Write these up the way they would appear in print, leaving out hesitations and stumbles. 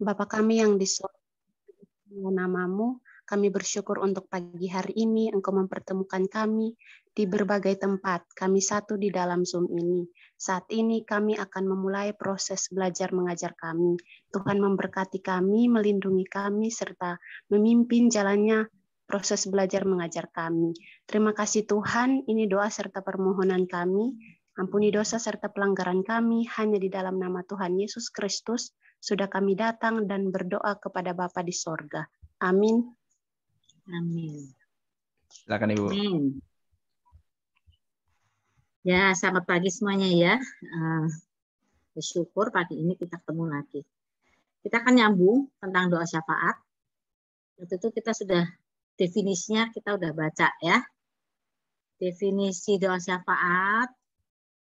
Bapa kami yang di surga, namamu, kami bersyukur untuk pagi hari ini Engkau mempertemukan kami di berbagai tempat. Kami satu di dalam Zoom ini. Saat ini kami akan memulai proses belajar mengajar kami. Tuhan memberkati kami, melindungi kami, serta memimpin jalannya proses belajar mengajar kami. Terima kasih Tuhan, ini doa serta permohonan kami. Ampuni dosa serta pelanggaran kami hanya di dalam nama Tuhan Yesus Kristus. Sudah kami datang dan berdoa kepada Bapa di sorga. Amin. Amin. Silakan Ibu. Amin. Ya, selamat pagi semuanya ya. Bersyukur pagi ini kita ketemu lagi. Kita akan nyambung tentang doa syafaat. Waktu itu kita sudah definisinya kita udah baca ya. Definisi doa syafaat.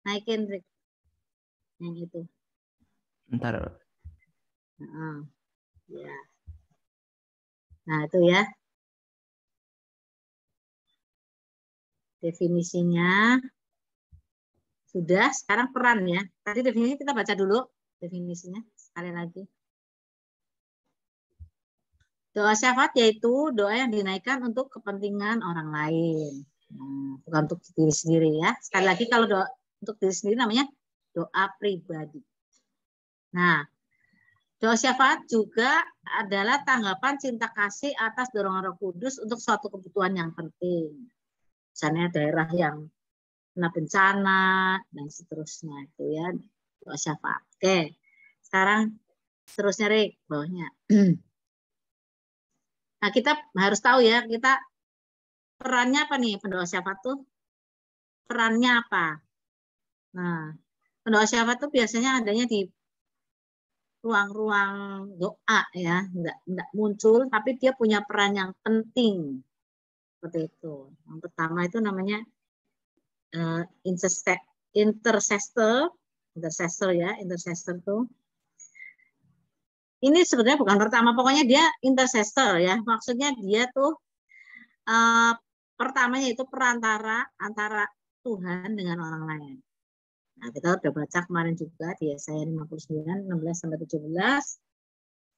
Naikin yang itu. Bentar. Ya. Nah, itu ya. Definisinya sudah, sekarang peran ya. Tadi definisinya kita baca dulu definisinya sekali lagi. Doa syafaat yaitu doa yang dinaikkan untuk kepentingan orang lain. Nah, bukan untuk diri sendiri ya. Sekali lagi kalau doa untuk diri sendiri namanya doa pribadi. Nah, doa syafaat juga adalah tanggapan cinta kasih atas dorongan Roh Kudus untuk suatu kebutuhan yang penting. Misalnya daerah yang kena bencana dan seterusnya itu ya doa syafaat. Oke, sekarang seterusnya Rik, bawahnya. Nah kita harus tahu ya kita perannya apa nih pendoa syafaat tuh? Perannya apa? Nah pendoa syafaat tuh biasanya adanya di ruang-ruang doa ya, enggak muncul, tapi dia punya peran yang penting seperti itu. Yang pertama itu namanya intercessor ya, intercessor tuh. Ini sebenarnya bukan pertama, pokoknya dia intercessor ya, maksudnya dia tuh pertamanya itu perantara antara Tuhan dengan orang lain. Nah, kita udah baca kemarin juga di Yesaya 59, 16-17.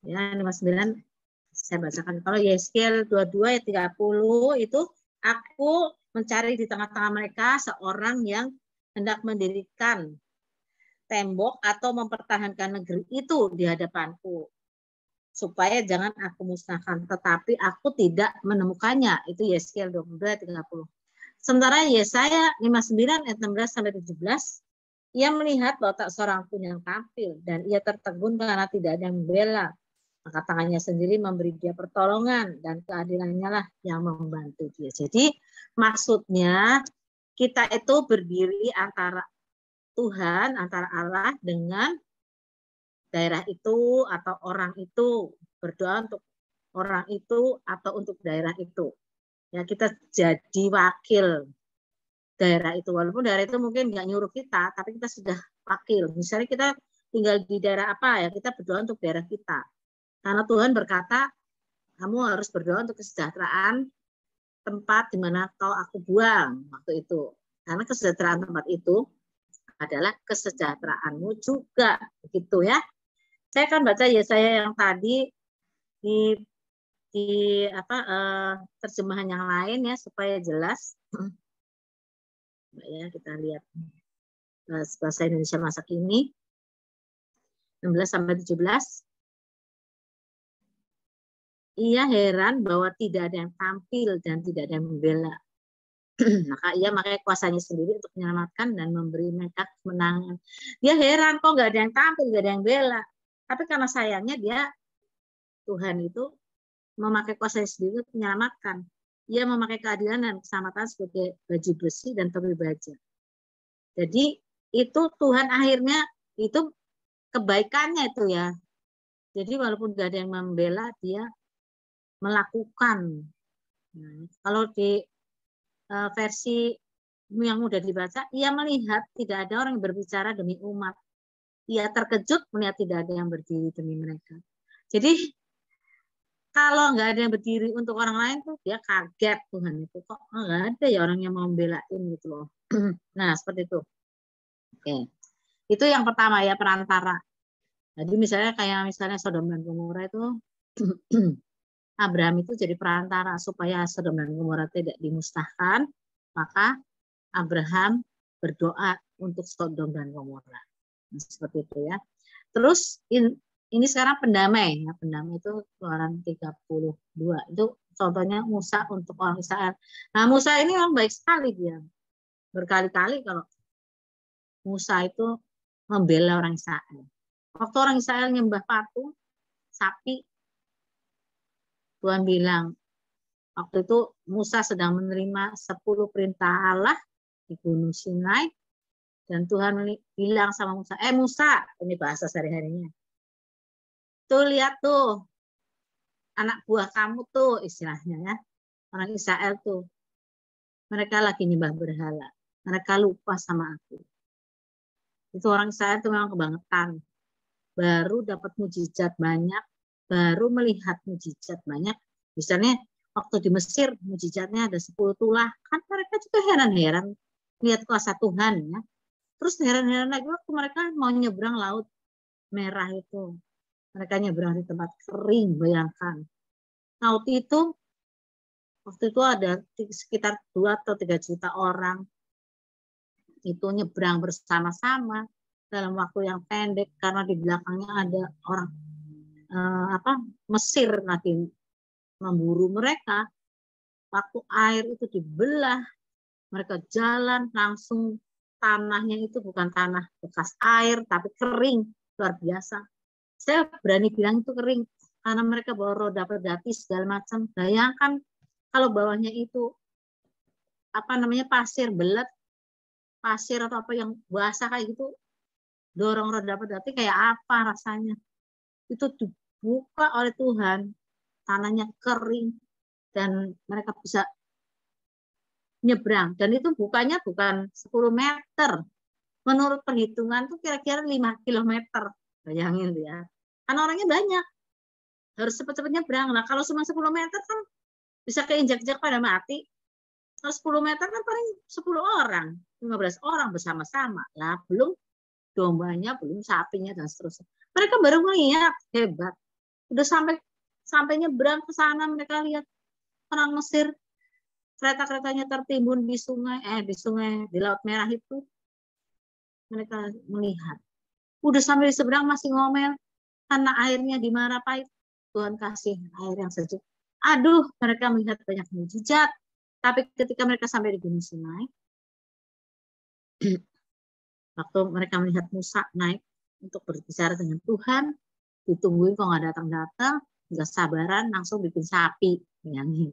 Ya, 59 saya bacakan. Kalau Yeskiel 22 ayat 30 itu aku mencari di tengah-tengah mereka seorang yang hendak mendirikan tembok atau mempertahankan negeri itu di hadapanku. Supaya jangan aku musnahkan, tetapi aku tidak menemukannya. Itu Yeskiel 22 ayat 30. Sementara Yesaya 59 ayat 16-17, ia melihat bahwa tak seorang pun yang tampil dan ia tertegun karena tidak ada yang membela. Maka tangannya sendiri memberi dia pertolongan dan keadilannya lah yang membantu dia. Jadi maksudnya kita itu berdiri antara Tuhan, antara Allah dengan daerah itu atau orang itu, berdoa untuk orang itu atau untuk daerah itu. Ya kita jadi wakil daerah itu, walaupun daerah itu mungkin nggak nyuruh kita, tapi kita sudah wakil. Misalnya kita tinggal di daerah apa ya, kita berdoa untuk daerah kita. Karena Tuhan berkata, kamu harus berdoa untuk kesejahteraan tempat di mana kau aku buang waktu itu. Karena kesejahteraan tempat itu adalah kesejahteraanmu juga, begitu ya. Saya akan baca Yesaya yang tadi di terjemahan yang lain ya supaya jelas. Ya, kita lihat bahasa Indonesia masa kini 16-17. Ia heran bahwa tidak ada yang tampil dan tidak ada yang membela. Maka ia memakai kuasanya sendiri untuk menyelamatkan dan memberi mereka kemenangan. Dia heran kok nggak ada yang tampil, nggak ada yang bela. Tapi karena sayangnya dia Tuhan itu memakai kuasanya sendiri untuk menyelamatkan. Ia memakai keadilan dan keselamatan sebagai baju besi dan topi baja. Jadi itu Tuhan akhirnya itu kebaikannya itu ya. Jadi walaupun nggak ada yang membela, dia melakukan. Nah, kalau di versi yang mudah dibaca, ia melihat tidak ada orang yang berbicara demi umat. Ia terkejut melihat tidak ada yang berdiri demi mereka. Jadi kalau nggak ada yang berdiri untuk orang lain tuh dia kaget Tuhan itu kok nggak ada ya orang yang mau membelain gitu loh. Nah seperti itu. Oke, itu yang pertama ya perantara. Jadi misalnya Sodom dan Gomora itu Abraham itu jadi perantara supaya Sodom dan Gomora tidak dimusnahkan, maka Abraham berdoa untuk Sodom dan Gomora. Nah, seperti itu ya. Terus ini sekarang pendamai ya, pendamai itu Keluaran 32. Itu contohnya Musa untuk orang Israel. Nah, Musa ini orang baik sekali dia. Berkali-kali kalau Musa itu membela orang Israel. Waktu orang Israel nyembah patung sapi, Tuhan bilang, waktu itu Musa sedang menerima 10 perintah Allah di Gunung Sinai, dan Tuhan bilang sama Musa, Musa, ini bahasa sehari-harinya, tuh lihat tuh, anak buah kamu tuh istilahnya ya, orang Israel tuh, mereka lagi nyembah berhala, mereka lupa sama aku. Itu orang Israel tuh memang kebangetan, baru dapat mujizat banyak, baru melihat mujizat banyak. Misalnya waktu di Mesir mujizatnya ada 10 tulah, kan mereka juga heran-heran lihat kuasa Tuhan ya. Terus heran-heran lagi waktu mereka mau nyebrang laut merah itu, mereka nyebrang di tempat kering, bayangkan. Laut itu waktu itu ada sekitar 2 atau 3 juta orang itu nyebrang bersama-sama dalam waktu yang pendek, karena di belakangnya ada orang Mesir lagi memburu mereka. Waktu air itu dibelah, mereka jalan langsung, tanahnya itu bukan tanah bekas air tapi kering, luar biasa. Saya berani bilang itu kering karena mereka bawa roda pedati segala macam. Bayangkan kalau bawahnya itu pasir belet, pasir atau apa yang basah kayak gitu, dorong roda pedati kayak apa rasanya. Itu dibuka oleh Tuhan, tanahnya kering dan mereka bisa nyebrang. Dan itu bukannya bukan 10 meter. Menurut perhitungan tuh kira-kira 5 kilometer. Bayangin ya. Karena orangnya banyak. Harus cepat-cepat nyebrang. Nah, kalau cuma 10 meter kan bisa keinjak-injak pada mati. Kalau 10 meter kan paling 10 orang, 15 orang bersama-sama. Lah, belum dombanya, belum sapinya, dan seterusnya. Mereka baru melihat, hebat. Udah sampai nyebrang ke sana, mereka lihat orang Mesir, kereta-keretanya tertimbun di Laut Merah itu. Mereka melihat. Udah sampai di seberang masih ngomel, karena airnya di Marapait. Tuhan kasih air yang sejuk. Aduh, mereka melihat banyak mujizat. Tapi ketika mereka sampai di Gunung Sinai, waktu mereka melihat Musa naik untuk berbicara dengan Tuhan, ditungguin kok nggak datang-datang, nggak sabaran, langsung bikin sapi. Bayangin.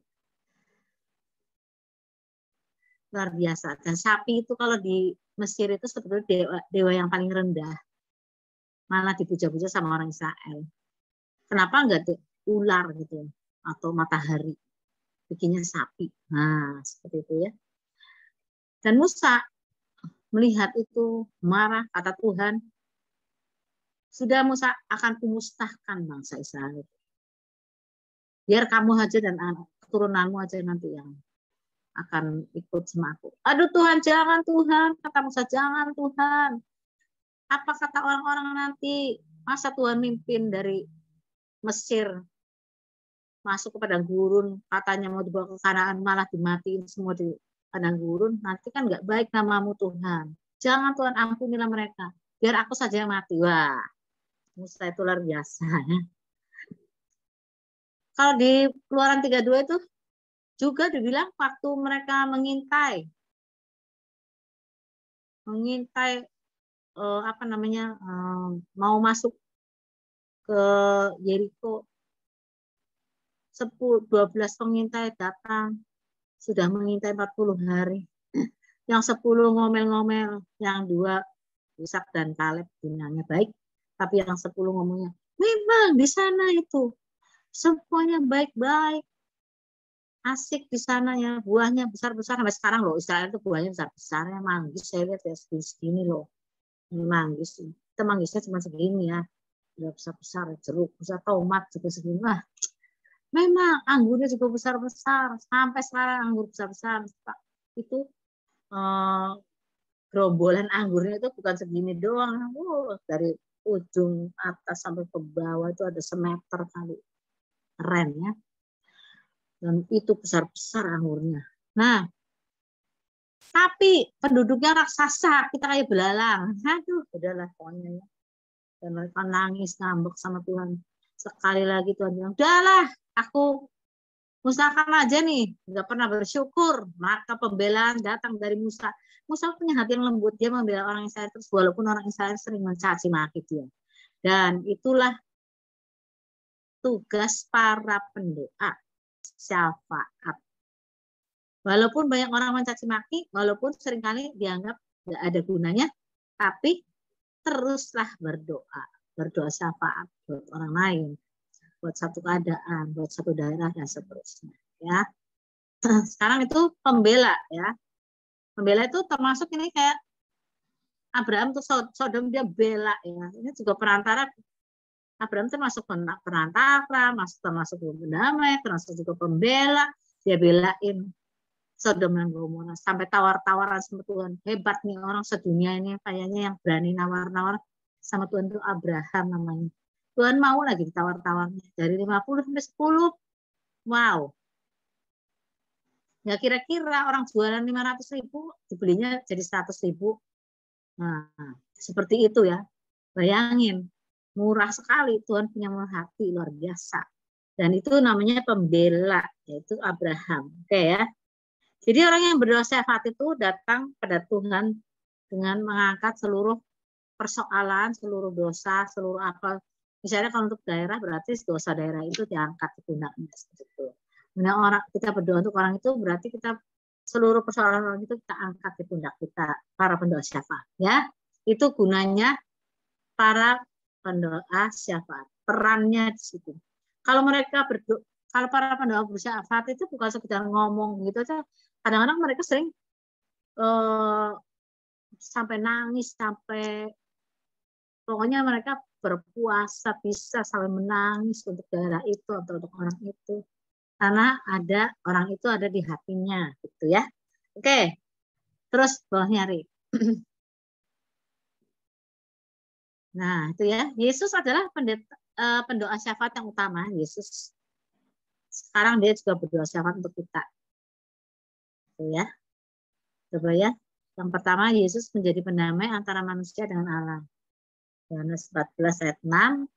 Luar biasa. Dan sapi itu kalau di Mesir itu sebetulnya dewa yang paling rendah. Malah dipuja-puja sama orang Israel. Kenapa nggak ular gitu atau matahari? Bikinnya sapi. Nah, seperti itu ya. Dan Musa melihat itu, marah, kata Tuhan, sudah Musa akan kumusnahkan bangsa Israel. Biar kamu aja dan keturunanmu aja nanti yang akan ikut sama aku. Aduh Tuhan, jangan Tuhan. Kata Musa, jangan Tuhan. Apa kata orang-orang nanti? Masa Tuhan mimpin dari Mesir masuk ke padang gurun, katanya mau dibawa ke Kanaan, malah dimatiin semua di padang gurun. Nanti kan nggak baik namamu Tuhan. Jangan Tuhan, ampunilah mereka. Biar aku saja yang mati. Wah, Musa itu luar biasa. Kalau di Keluaran 32 itu juga dibilang waktu mereka mengintai mau masuk ke Yeriko, 12 pengintai datang, sudah mengintai 40 hari. Yang 10 ngomel-ngomel, yang 2 Ishak dan Kaleb bilangnya baik, tapi yang 10 ngomongnya, memang di sana itu semuanya baik-baik, asik di sana ya, buahnya besar-besar. Sampai sekarang loh, Israel itu buahnya besar-besar ya, manggis saya lihat ya segini loh. Ini manggis, kita manggisnya cuma segini ya, udah besar-besar, jeruk, besar, tomat juga segini. Wah, memang anggurnya juga besar-besar, sampai sekarang anggur besar-besar. Itu gerombolan anggurnya itu bukan segini doang, dari ujung atas sampai ke bawah itu ada semeter kali. Keren ya. Dan itu besar-besar anggurnya. Nah, tapi penduduknya raksasa, kita kayak belalang. Aduh, udahlah pokoknya ya. Dan mereka nangis, ngambek sama Tuhan. Sekali lagi Tuhan bilang, udahlah, aku musnahkan aja nih. Nggak pernah bersyukur. Maka pembelaan datang dari Musa. Musa punya hati yang lembut. Dia membela orang Israel terus, walaupun orang Israel sering mencaci maki dia. Dan itulah tugas para pendoa. Syafaat. Walaupun banyak orang mencaci maki, walaupun seringkali dianggap nggak ada gunanya, tapi teruslah berdoa. Berdoa syafaat buat orang lain, buat satu keadaan, buat satu daerah, dan seterusnya. Ya. Sekarang itu pembela. Ya. Pembela itu termasuk ini kayak Abraham tuh Sodom dia bela. Ya. Ini juga perantara. Abraham termasuk perantara, termasuk pendamai, termasuk juga pembela. Dia belain Sodom dan Gomora sampai tawar-tawaran sama Tuhan. Hebat nih orang sedunia ini, kayaknya yang berani nawar-nawar sama Tuhan itu Abraham namanya. Tuhan mau lagi ditawar-tawarnya dari 50 sampai 10. Wow. Ya kira-kira orang jualan 500.000 dibelinya jadi 100.000. Nah, seperti itu ya. Bayangin. Murah sekali, Tuhan punya murah hati luar biasa. Dan itu namanya pembela, yaitu Abraham. Oke ya. Jadi orang yang berdoa syafaat itu datang pada Tuhan dengan mengangkat seluruh persoalan, seluruh dosa, seluruh apa. Misalnya kalau untuk daerah berarti dosa daerah itu diangkat ke pundaknya seperti itu. Nah, orang kita berdoa untuk orang itu berarti kita seluruh persoalan orang itu kita angkat di pundak kita, para pendoa syafaat. Ya, itu gunanya para pendoa syafaat, perannya di situ. Kalau mereka berdoa, kalau para pendoa syafaat itu bukan sekedar ngomong gitu aja. Kadang-kadang mereka sering sampai nangis, sampai pokoknya mereka berpuasa bisa sampai menangis untuk daerah itu atau untuk orang itu. Karena ada orang itu ada di hatinya, gitu ya. Oke, terus bawahnya Ri. Nah, itu ya. Yesus adalah pendoa syafaat yang utama. Yesus sekarang dia juga berdoa syafaat untuk kita. Itu ya. Coba ya. Yang pertama, Yesus menjadi pendamai antara manusia dengan Allah. Yohanes 14 ayat 6.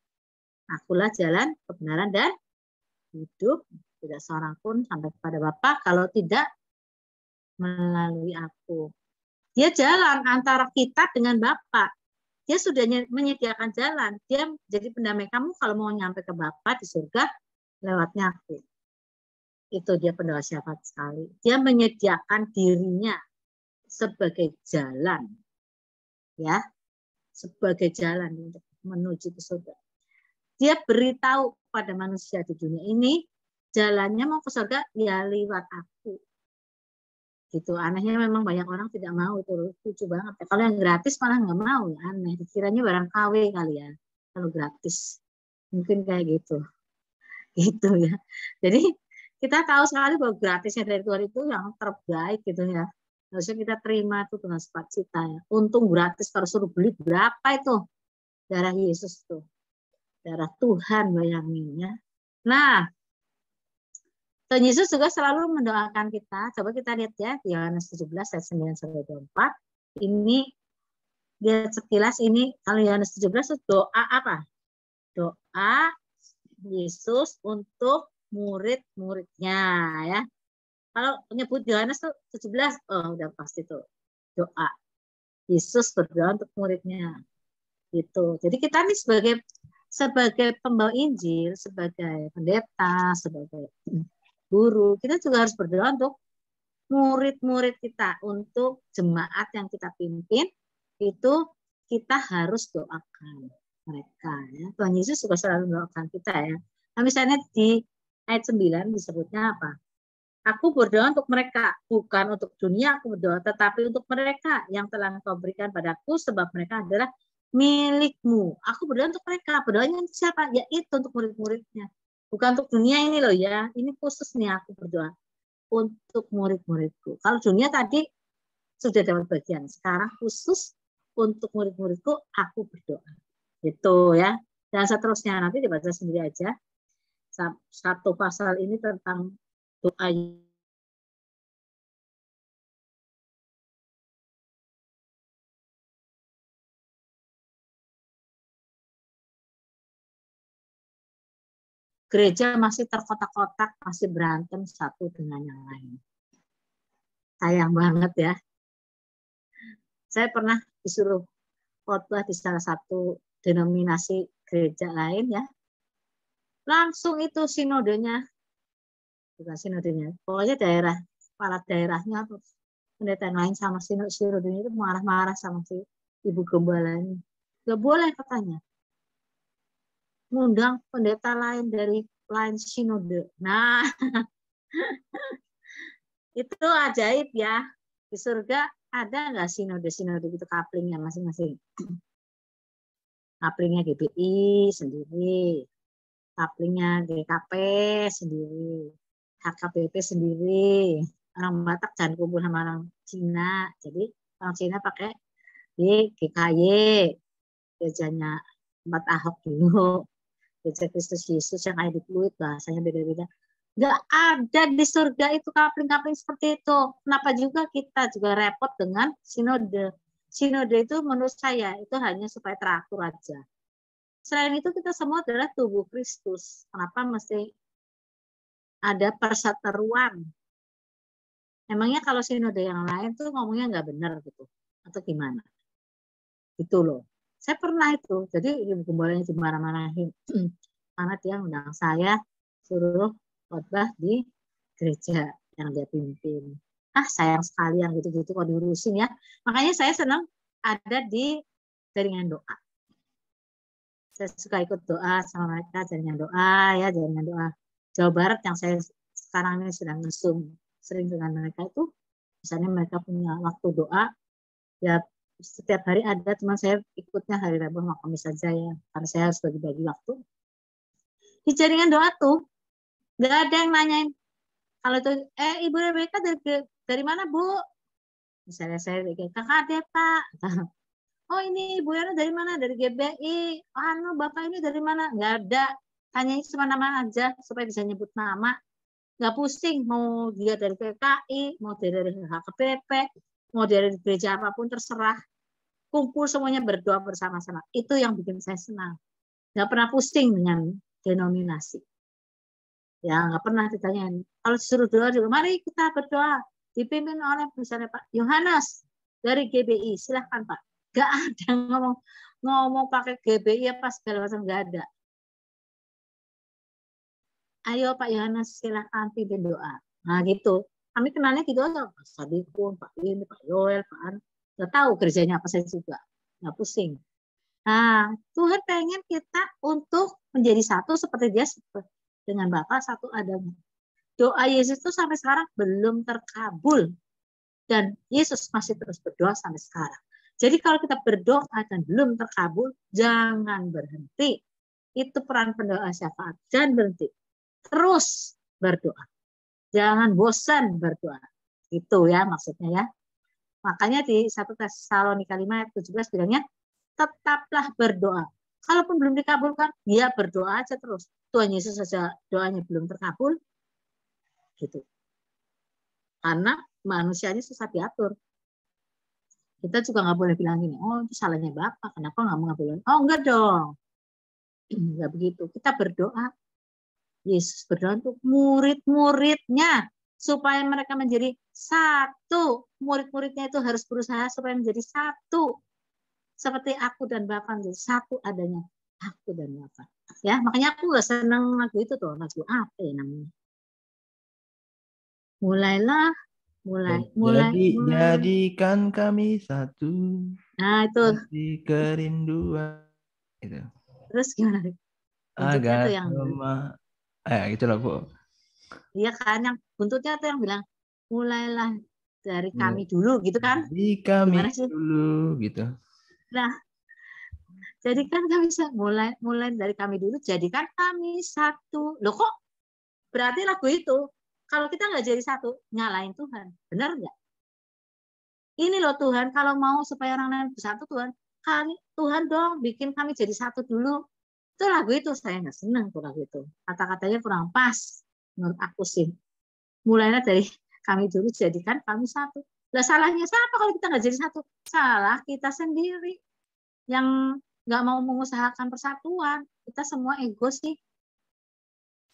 Akulah jalan, kebenaran, dan hidup. Tidak seorang pun sampai kepada Bapa kalau tidak melalui aku. Dia jalan antara kita dengan Bapa. Dia sudah menyediakan jalan. Dia jadi pendamai kamu kalau mau nyampe ke Bapa di surga lewatnya aku. Itu dia pendoa syafaat sekali. Dia menyediakan dirinya sebagai jalan. Ya. Sebagai jalan untuk menuju ke surga. Dia beritahu pada manusia di dunia ini, jalannya mau ke surga ya lewat aku. Gitu. Anehnya memang banyak orang tidak mau, itu lucu banget. Kalau yang gratis malah nggak mau, ya aneh. Dikiranya barang KW kali ya, kalau gratis. Mungkin kayak gitu. Gitu ya. Jadi kita tahu sekali bahwa gratisnya dari Tuhan itu yang terbaik gitu ya. Harusnya kita terima itu dengan sukacita ya. Untung gratis, kalau suruh beli berapa itu? Darah Yesus tuh. Darah Tuhan bayangin ya. Nah, Tuhan Yesus juga selalu mendoakan kita. Coba kita lihat ya, di Yohanes 17 ayat 9 sampai 24. Ini dia sekilas ini, kalau Yohanes 17 itu doa apa? Doa Yesus untuk murid-muridnya ya. Kalau menyebut Yohanes 17, oh udah pasti tuh doa. Yesus berdoa untuk muridnya. Gitu. Jadi kita nih sebagai pembawa Injil, sebagai pendeta, sebagai guru, kita juga harus berdoa untuk murid-murid kita, untuk jemaat yang kita pimpin, itu kita harus doakan mereka. Ya. Tuhan Yesus juga selalu mendoakan kita ya. Nah, misalnya di ayat 9 disebutnya apa? Aku berdoa untuk mereka, bukan untuk dunia aku berdoa, tetapi untuk mereka yang telah Engkau berikan padaku, sebab mereka adalah milikmu. Aku berdoa untuk mereka. Berdoanya untuk siapa? Ya itu untuk murid-muridnya. Bukan untuk dunia ini loh ya. Ini khusus nih aku berdoa untuk murid-muridku. Kalau dunia tadi sudah dapat bagian. Sekarang khusus untuk murid-muridku aku berdoa. Gitu ya. Dan seterusnya nanti dibaca sendiri aja. Satu pasal ini tentang doa gereja masih terkotak-kotak, masih berantem satu dengan yang lain. Sayang banget ya. Saya pernah disuruh khotbah di salah satu denominasi gereja lain ya. Langsung itu sinodenya. Bukan sinodenya. Pokoknya daerah, kepala daerahnya atau pendeta yang lain sama sinodenya itu marah-marah sama si ibu gembalanya. Gak boleh katanya. Ngundang pendeta lain dari lain sinode. Nah, itu ajaib ya. Di surga ada nggak sinode-sinode gitu kaplingnya masing-masing? Kaplingnya GBI sendiri, kaplingnya GKP sendiri, HKBP sendiri. Orang Batak jangan kumpul sama orang Cina. Jadi orang Cina pakai di GKY, gerejanya tempat Ahok dulu. Gereja Kristus Yesus yang kayak di Pluit, bahasanya beda-beda. Nggak ada di surga itu kapling-kapling seperti itu. Kenapa juga kita juga repot dengan sinode. Sinode itu menurut saya itu hanya supaya teratur aja. Selain itu kita semua adalah tubuh Kristus. Kenapa mesti ada perseteruan? Emangnya kalau sinode yang lain tuh ngomongnya nggak benar gitu? Atau gimana? Gitu loh. Saya pernah itu. Jadi ibu gembalanya dimarah-marahin. Karena dia undang saya suruh khotbah di gereja yang dia pimpin. Sayang sekali yang gitu-gitu kok diurusin ya. Makanya saya senang ada di jaringan doa. Saya suka ikut doa sama mereka, jaringan doa ya, jaringan doa Jawa Barat yang saya sekarang ini sedang ngesum sering dengan mereka itu. Misalnya mereka punya waktu doa, ya setiap hari ada, teman saya ikutnya hari Rabu sama Kamis saja ya, karena saya harus bagi-bagi waktu. Di jaringan doa tuh nggak ada yang nanyain kalau itu Ibu Rebecca dari mana Bu? Misalnya saya dari KKD Pak. Oh ini Ibu Yana dari mana? Dari GBI. Bapak ini dari mana? Nggak ada. Tanyain semana-mana aja supaya bisa nyebut nama. Nggak pusing mau dia dari PKI, mau dia dari HKBP, mau dari gereja apapun terserah. Kumpul semuanya berdoa bersama-sama. Itu yang bikin saya senang. Nggak pernah pusing dengan denominasi. Ya nggak pernah ditanyain. Kalau disuruh doa juga, mari kita berdoa. Dipimpin oleh misalnya Pak Yohanes dari GBI. Silahkan Pak. Nggak ada ngomong pakai GBI apa segala macam, nggak ada. Ayo Pak Yohanes silahkan pimpin doa. Nah gitu. Kami kenalnya gitu aja. Pak Sadikun, Pak ini, Pak Yoel, Pak An. Nggak tahu kerjanya apa saya juga. Nggak pusing. Nah, Tuhan pengen kita untuk menjadi satu seperti dia dengan Bapa satu adanya. Doa Yesus itu sampai sekarang belum terkabul. Dan Yesus masih terus berdoa sampai sekarang. Jadi kalau kita berdoa dan belum terkabul, jangan berhenti. Itu peran pendoa syafaat. Jangan berhenti. Terus berdoa. Jangan bosan berdoa. Itu ya maksudnya ya. Makanya di 1 Tesalonika 5 ayat 17 bilangnya, tetaplah berdoa. Kalaupun belum dikabulkan, ya berdoa aja terus. Tuhan Yesus saja doanya belum terkabul. Gitu. Karena manusianya susah diatur. Kita juga nggak boleh bilang gini, oh itu salahnya Bapak, kenapa nggak mengabulkan? Oh enggak dong. Enggak begitu. Kita berdoa. Yesus berdoa untuk murid-muridnya. Supaya mereka menjadi satu. Murid-muridnya itu harus berusaha supaya menjadi satu. Seperti aku dan Bapak menjadi satu adanya. Aku dan Bapak. Ya, makanya aku gak senang lagu itu tuh. Lagu apa ya namanya? Mulai. Jadikan kami satu. Nah, itu. Di kerinduan. Itu. Terus gimana? Buntutnya Agar tuh yang gitu lah, Bu. Iya kan, yang buntutnya tuh yang bilang mulailah dari kami dulu gitu kan? Di kami Gimana sih? dulu gitu. Nah, jadikan kami mulai dari kami dulu, jadikan kami satu. Loh kok berarti lagu itu kalau kita nggak jadi satu, nyalain Tuhan. Benar nggak? Ini loh Tuhan, kalau mau supaya orang lain bersatu Tuhan, Tuhan dong bikin kami jadi satu dulu. Itu lagu itu saya nggak senang tuh lagu itu. Kata-katanya kurang pas menurut aku sih. Mulainya dari kami dulu jadikan kami satu. Lah salahnya siapa kalau kita nggak jadi satu? Salah kita sendiri yang nggak mau mengusahakan persatuan. Kita semua ego sih.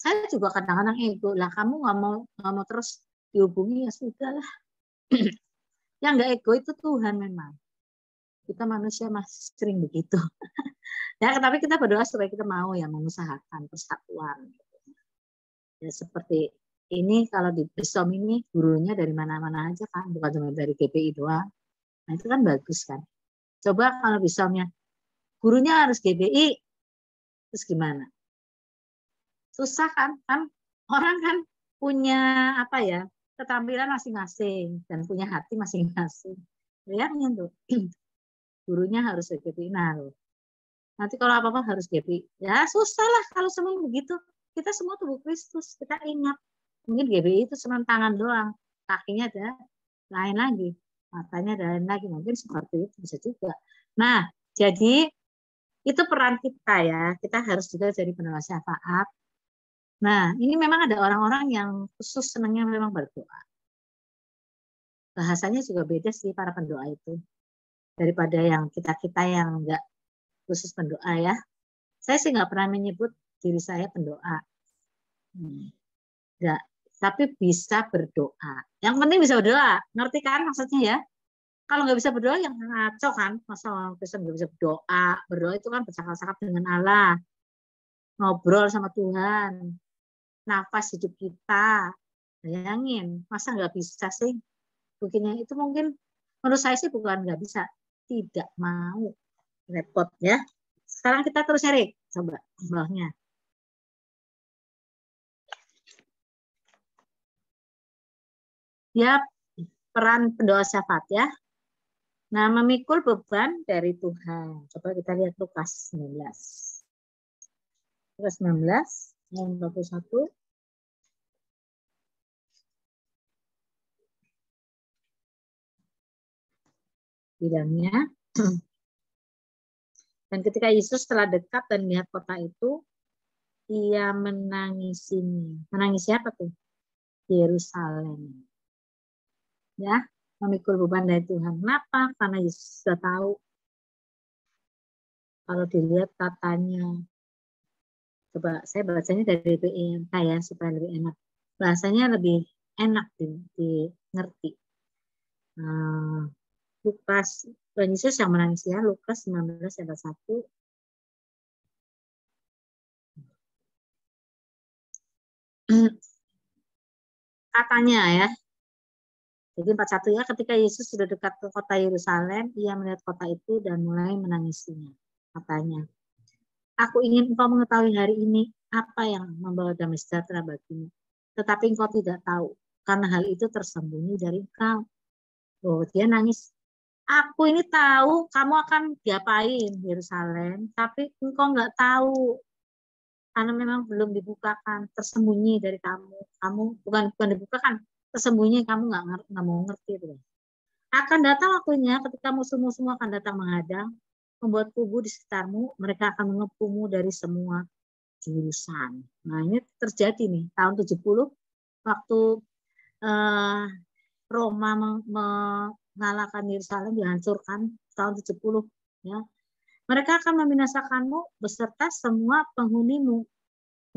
Saya juga kadang-kadang ego lah. Kamu nggak mau terus dihubungi ya sudah lah. Yang nggak ego itu Tuhan memang. Kita manusia masih sering begitu. Ya, tapi kita berdoa supaya kita mau ya mengusahakan persatuan. Ya seperti ini kalau di BISOM ini gurunya dari mana-mana aja kan, bukan cuma dari GPI doang. Nah itu kan bagus kan. Coba kalau BISOMnya gurunya harus GPI, terus gimana? Susah kan? Kan orang kan punya apa ya keterampilan masing-masing dan punya hati masing-masing. Lihat tuh gurunya harus GPI. Nah, nanti kalau apa-apa harus GPI. Ya susah lah kalau semua begitu. Kita semua tubuh Kristus. Kita ingat. Mungkin GPI itu cuma tangan doang. Kakinya ada lain lagi. Matanya ada lain lagi. Mungkin seperti itu bisa juga. Nah, jadi itu peran kita ya. Kita harus juga jadi penerima syafaat. Nah, ini memang ada orang-orang yang khusus senangnya memang berdoa. Bahasanya juga beda sih para pendoa itu. Daripada yang kita-kita yang enggak khusus pendoa ya. Saya sih nggak pernah menyebut diri saya pendoa. Enggak. Tapi bisa berdoa. Yang penting bisa berdoa. Ngerti kan maksudnya ya? Kalau nggak bisa berdoa yang ngaco kan. Masa orang Kristen nggak bisa berdoa. Berdoa itu kan bercakap-cakap dengan Allah. Ngobrol sama Tuhan. Nafas hidup kita. Bayangin. Masa nggak bisa sih? Begini itu mungkin menurut saya sih bukan nggak bisa. Tidak mau. Repot ya. Sekarang kita terus cari. Coba bawahnya. Ya, peran pendoa syafaat ya. Nah, memikul beban dari Tuhan. Coba kita lihat Lukas 19. Lukas 19, ayat 21. Bilangnya, dan ketika Yesus telah dekat dan melihat kota itu, ia menangisinya. Menangisi apa tuh? Yerusalem. Ya, memikul beban dari Tuhan. Kenapa? Karena Yesus sudah tahu. Kalau dilihat katanya, coba saya bacanya dari BMK ya, supaya lebih enak. Bahasanya lebih enak di ngerti. Lukas, Tuhan Yesus yang menangis ya, Lukas 19 ayat 1. Katanya ya, jadi 41 ya, ketika Yesus sudah dekat ke kota Yerusalem, ia melihat kota itu dan mulai menangisinya. Katanya, aku ingin engkau mengetahui hari ini apa yang membawa damai sejahtera bagimu. Tetapi engkau tidak tahu, karena hal itu tersembunyi dari engkau. Oh, dia nangis. Aku ini tahu kamu akan diapain Yerusalem, tapi engkau nggak tahu karena memang belum dibukakan, tersembunyi dari kamu. Kamu bukan dibukakan, tersembunyi kamu nggak mau ngerti itu. Akan datang waktunya ketika musuh-musuhmu akan datang menghadang, membuat kubu di sekitarmu, mereka akan mengepungmu dari semua jurusan. Nah ini terjadi nih tahun 70 waktu Roma mengalahkan Yerusalem, dihancurkan tahun 70 ya. Mereka akan membinasakanmu beserta semua penghunimu.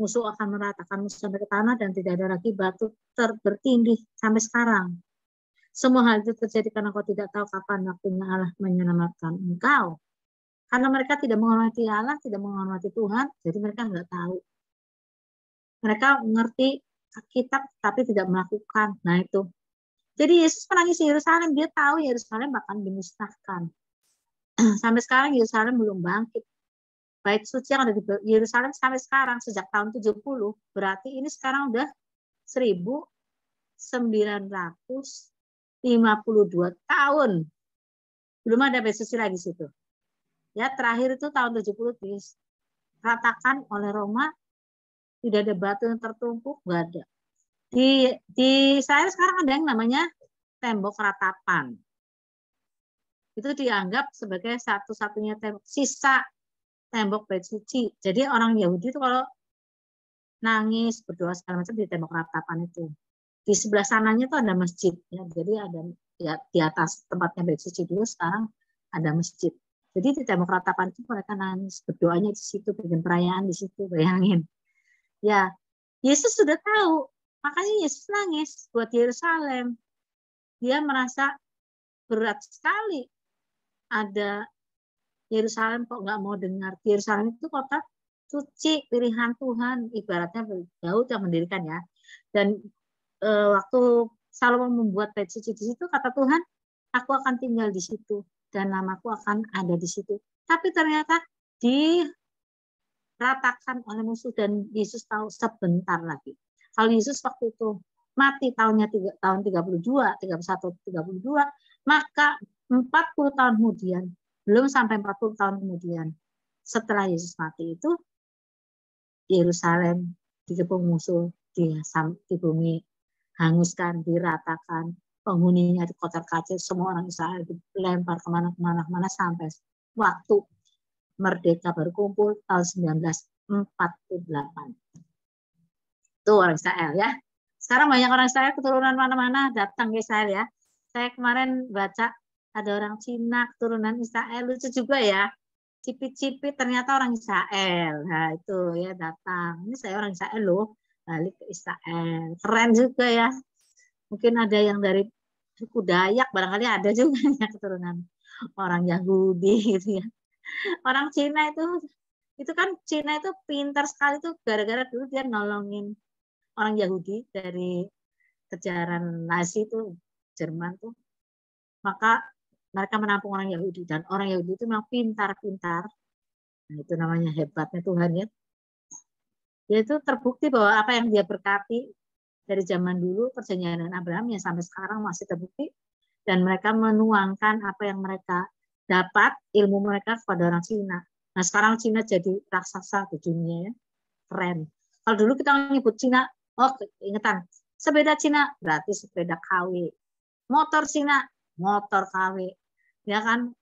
Musuh akan meratakanmu sampai ke tanah dan tidak ada lagi batu bertindih sampai sekarang. Semua hal itu terjadi karena kau tidak tahu kapan waktunya Allah menyelamatkan engkau. Karena mereka tidak menghormati Allah, tidak menghormati Tuhan, jadi mereka nggak tahu. Mereka mengerti kitab tapi tidak melakukan. Nah itu. Jadi Yesus menangis Yerusalem, dia tahu Yerusalem akan dimusnahkan. Sampai sekarang Yerusalem belum bangkit. Bait suci yang ada di Yerusalem sampai sekarang sejak tahun 70, berarti ini sekarang udah 1952 tahun. Belum ada bait suci lagi situ. Ya, terakhir itu tahun 70 diratakan oleh Roma, tidak ada batu yang tertumpuk, enggak ada. Di Israel sekarang ada yang namanya tembok ratapan. itu dianggap sebagai satu-satunya sisa tembok Bait Suci. Jadi orang Yahudi itu kalau nangis, berdoa segala macam di tembok ratapan itu. Di sebelah sananya itu ada masjid. Ya. Jadi ada ya, di atas tempatnya Bait Suci dulu, sekarang ada masjid. Jadi di tembok ratapan itu mereka nangis, berdoanya di situ, bikin perayaan di situ, bayangin. Ya, Yesus sudah tahu, makanya Yesus nangis buat Yerusalem. Dia merasa berat sekali. Ada Yerusalem kok nggak mau dengar. Yerusalem itu kota suci, pilihan Tuhan, ibaratnya Daud yang mendirikan ya. Dan waktu Salomo membuat Bait Suci di situ, kata Tuhan, aku akan tinggal di situ dan namaku akan ada di situ. Tapi ternyata diratakan oleh musuh dan Yesus tahu sebentar lagi. Kalau Yesus waktu itu mati tahun 32, 31, 32, maka 40 tahun kemudian, belum sampai 40 tahun kemudian, setelah Yesus mati itu, Yerusalem dikepung musuh, di bumi hanguskan, diratakan, penghuninya dikocar-kacir, semua orang Israel dilempar kemana-mana sampai waktu merdeka berkumpul tahun 1948. Itu orang Israel ya. Sekarang banyak orang Israel keturunan mana-mana datang ke Israel ya. Saya kemarin baca ada orang Cina keturunan Israel, lucu juga ya. Cipit-cipit ternyata orang Israel. Nah itu ya datang. Ini saya orang Israel loh, balik ke Israel. Keren juga ya. Mungkin ada yang dari suku Dayak, barangkali ada juga ya keturunan orang Yahudi gitu ya. Orang Cina itu kan Cina itu pintar sekali tuh gara-gara dulu dia nolongin orang Yahudi dari kejaran Nazi itu Jerman tuh. Maka mereka menampung orang Yahudi dan orang Yahudi itu memang pintar-pintar. Nah, itu namanya hebatnya Tuhan ya. Dia itu terbukti bahwa apa yang dia berkati dari zaman dulu perjanjian dengan Abraham yang sampai sekarang masih terbukti dan mereka menuangkan apa yang mereka dapat ilmu mereka kepada orang Cina. Nah sekarang Cina jadi raksasa di dunia ya, keren. Kalau dulu kita nyebut Cina, oh ingetan, sepeda Cina berarti sepeda KW, motor Cina, motor KW, ya kan?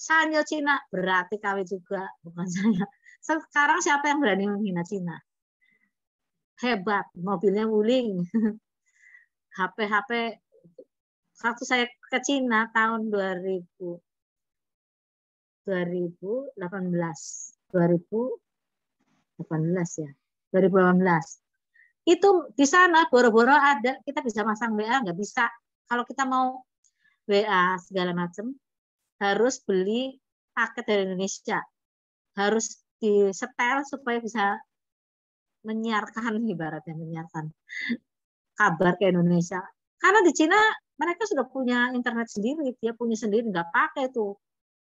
Sanyo Cina berarti KW juga, bukan saya. Sekarang siapa yang berani menghina Cina? Hebat, mobilnya wuling, HP. Waktu saya ke Cina tahun 2018 ya, 2018. Itu di sana boro-boro ada, kita bisa masang WA, nggak bisa. Kalau kita mau WA segala macam, harus beli paket dari Indonesia. Harus disetel supaya bisa menyiarkan, ibaratnya menyiarkan kabar ke Indonesia. Karena di Cina mereka sudah punya internet sendiri, dia punya sendiri, nggak pakai tuh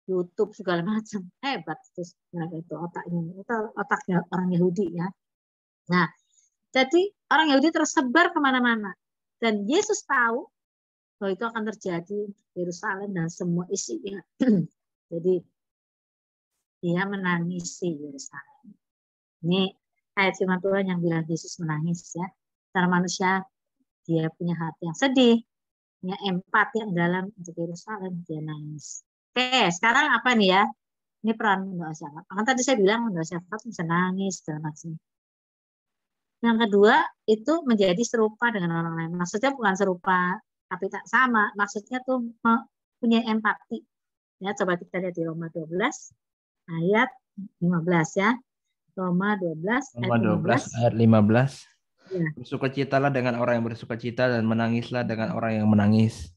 YouTube segala macam. Hebat terus mereka itu otaknya orang Yahudi ya. Nah, jadi orang Yahudi tersebar kemana-mana dan Yesus tahu bahwa itu akan terjadi di Yerusalem dan semua isinya. Jadi dia menangisi Yerusalem. Ini ayat firman Tuhan yang bilang Yesus menangis ya. Secara manusia dia punya hati yang sedih, punya empati yang dalam untuk Yerusalem, dia nangis. Oke, sekarang apa nih ya? Ini peran mendoa syafaat. Kan tadi saya bilang mendoa syafaat bisa nangis segala macam. Yang kedua itu menjadi serupa dengan orang lain. Maksudnya bukan serupa tapi tak sama. Maksudnya tuh punya empati. Ya, coba kita lihat di Roma 12 ayat 15 ya. Roma 12 ayat 15. Ya. Bersukacitalah dengan orang yang bersukacita dan menangislah dengan orang yang menangis.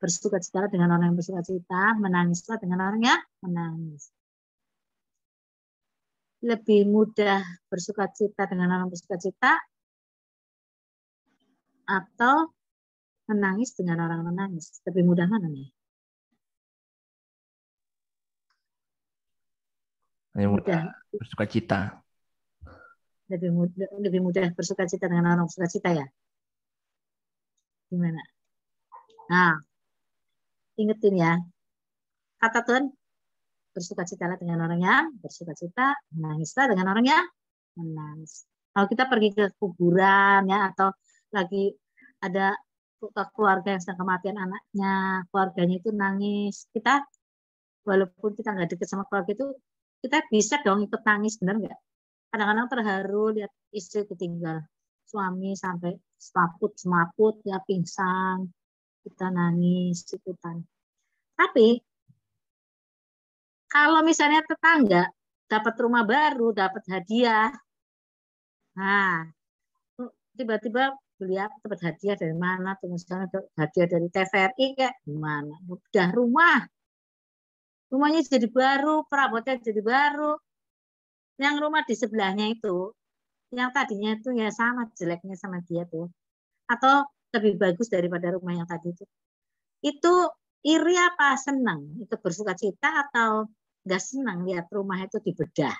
Bersukacitalah dengan orang yang bersukacita, menangislah dengan orang yang menangis. Lebih mudah bersukacita dengan orang bersukacita atau menangis dengan orang menangis? Lebih mudah mana nih? Mudah bersukacita. Lebih mudah bersukacita dengan orang bersukacita ya? Gimana? Nah, ingetin ya. Kata Tuhan, bersukacitalah dengan orang yang bersukacita, menangislah dengan orang yang menangis. Kalau kita pergi ke kuburan ya atau lagi ada keluarga yang sedang kematian anaknya, keluarganya itu nangis. Kita walaupun kita nggak dekat sama keluarga itu, kita bisa dong ikut nangis, benar nggak? Kadang-kadang terharu lihat istri ditinggal suami sampai semaput ya pingsan, kita nangis ikutan. Tapi kalau misalnya tetangga dapat rumah baru, dapat hadiah, nah tiba-tiba beliau dapat hadiah dari mana tuh, misalnya hadiah dari TVRI kayak gimana, udah rumahnya jadi baru, perabotnya jadi baru, yang rumah di sebelahnya itu yang tadinya itu ya sama jeleknya sama dia tuh, atau lebih bagus daripada rumah yang tadi itu iri apa senang, itu bersuka cita atau nggak senang lihat rumah itu dibedah?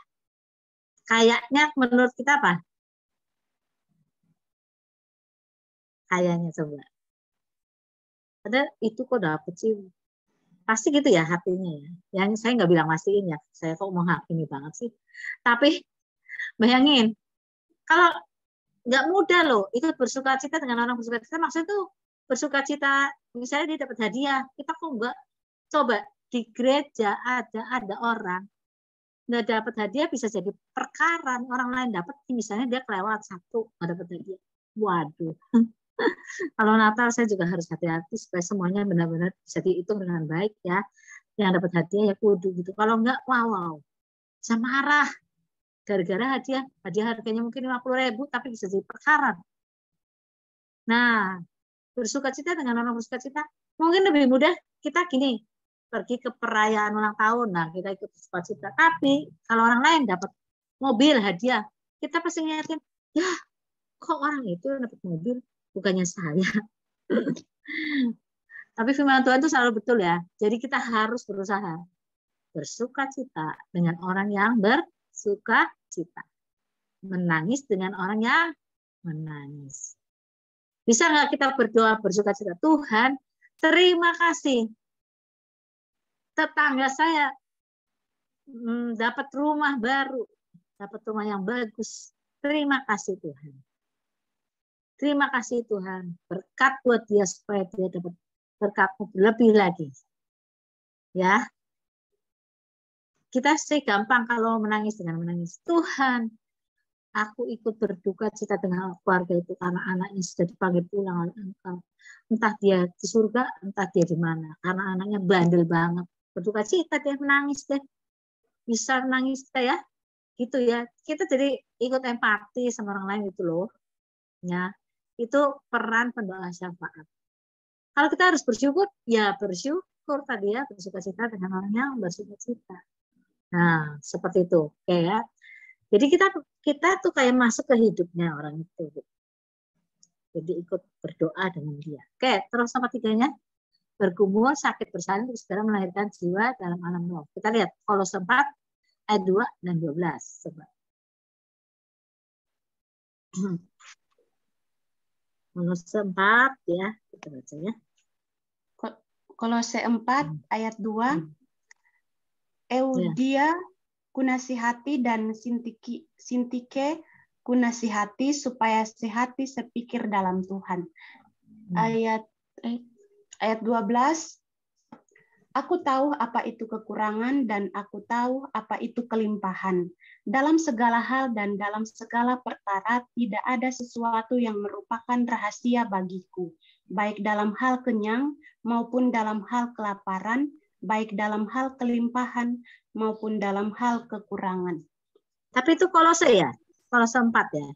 Kayaknya menurut kita apa? Kayaknya coba. Ada itu kok dapet sih. Pasti gitu ya hatinya ya. Yang saya nggak bilang mastiin ya. Saya kok mau hakimi banget sih. Tapi bayangin, kalau nggak mudah loh, ikut bersuka cita dengan orang bersuka cita. Maksudnya tuh bersuka cita, misalnya dia dapat hadiah, kita kok nggak coba di gereja ada orang nggak dapat hadiah bisa jadi perkara, orang lain dapat, misalnya dia kelewat satu nggak dapat hadiah. Waduh. Kalau Natal saya juga harus hati-hati supaya semuanya benar-benar bisa dihitung dengan baik ya. Yang dapat hadiah ya kudu gitu. Kalau enggak, wow, bisa marah. Gara-gara hadiah harganya mungkin 50.000 tapi bisa jadi perkara. Nah, bersuka cita dengan orang bersuka cita mungkin lebih mudah kita gini, pergi ke perayaan ulang tahun, nah kita ikut bersuka cita. Tapi kalau orang lain dapat mobil hadiah, kita pasti ngeliatin, ya kok orang itu dapat mobil, bukannya saya. Tapi firman Tuhan itu selalu betul ya. Jadi kita harus berusaha bersuka cita dengan orang yang bersuka cita. Menangis dengan orang yang menangis. Bisa nggak kita berdoa bersuka cita? Tuhan, terima kasih. Tetangga saya dapat rumah baru, dapat rumah yang bagus. Terima kasih Tuhan. Terima kasih Tuhan. Berkat buat dia supaya dia dapat berkat lebih lagi. Ya. Kita sih gampang kalau menangis dengan menangis. Tuhan, aku ikut berduka cita dengan keluarga itu karena anaknya sudah dipanggil pulang oleh Engkau. Entah dia di surga, entah dia di mana. Karena anaknya bandel banget. Berduka cita dia menangis deh. Bisa menangis kita ya. Gitu ya. Kita jadi ikut empati sama orang lain gitu loh. Ya. Itu peran pendoa syafaat. Kalau kita harus bersyukur, ya bersyukur tadi ya, bersuka cita dengan orang yang bersuka cita. Nah, seperti itu. Oke ya. Jadi kita tuh kayak masuk ke hidupnya orang itu. Jadi ikut berdoa dengan dia. Oke, terus sama tiganya. Bergumul, sakit bersalin, untuk segera melahirkan jiwa dalam alam roh. Kita lihat Kolose 4 ayat 2 dan 12. Coba. Kolose 4 ya, kita baca ya. Kolose 4 ayat 2. Eudia kunasihati dan Sintike kunasihati supaya sehati sepikir dalam Tuhan. Ayat 12. Aku tahu apa itu kekurangan dan aku tahu apa itu kelimpahan. Dalam segala hal dan dalam segala perkara tidak ada sesuatu yang merupakan rahasia bagiku, baik dalam hal kenyang maupun dalam hal kelaparan, baik dalam hal kelimpahan maupun dalam hal kekurangan. Tapi itu Kolose ya? Kolose 4 ya?